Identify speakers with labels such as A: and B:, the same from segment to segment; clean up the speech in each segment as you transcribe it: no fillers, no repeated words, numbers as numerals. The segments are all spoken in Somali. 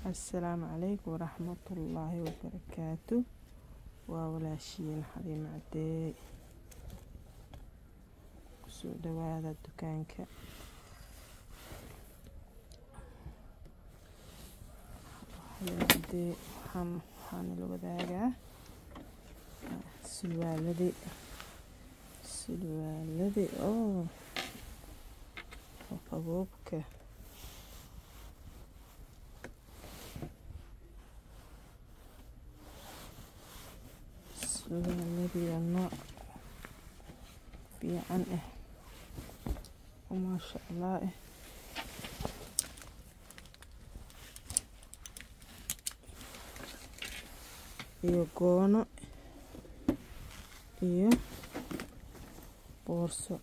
A: السلام عليكم ورحمة الله وبركاته. وولاشين حليم عدي كسو دوادا دكانك حليم عدي waxaan la wadaagaa sulwaaladii oo qaboobka sulwaaladii nooc fiican oo maasha Allah iyo goono iyo boorso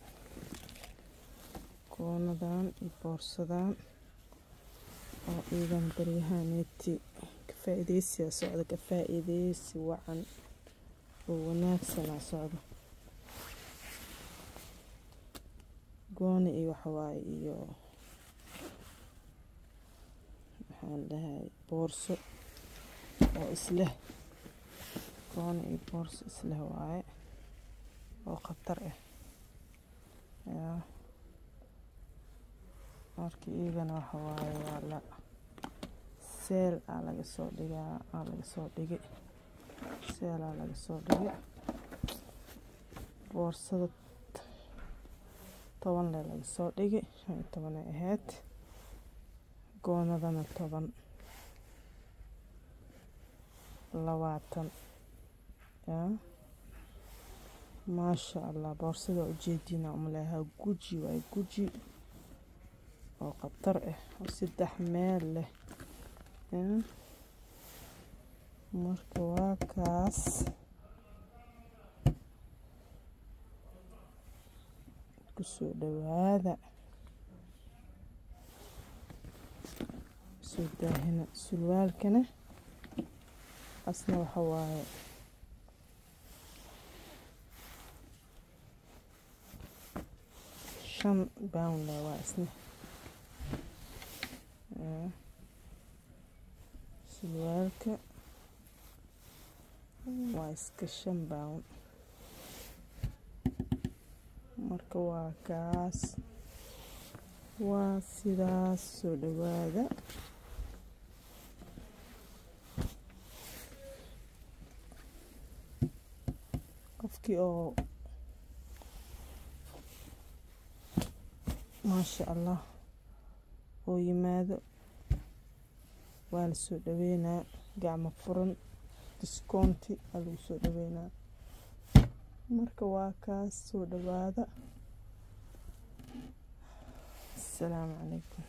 A: goonadan iyo boorsadan oo iidan baryahaneeti ka faa'iideysi socdo ka faa'iideysi wacan oo wanaagsan socdo goono iyo waxa waaye iyo waxaan dhahay boorso oo isla goono iyo boorso isla waaye oo khatar markii iyagana waxa waaye waa la seel laga soo dhigaa laga soo dhigay seel laga soo dhigay boorsada 10 laga soo dhigay 15 ay ahayd goonadana 10 20 ما شاء الله بورصة وجدينا عملها جوجي وجوجي وقطر وسد حمال له مركوا كاس كسود هذا سود هنا سلوال كنا أصلا وحواي شن باون لا واسنه سلوالك واسك شن باون marka waa kaas waa sidaas soo dhawaada qofkii oo ما شاء الله ويماذا والسو دوينا قاعمة فرن ديسكونتي الوسو دوينا مركا واكاس سو دوادا. السلام عليكم.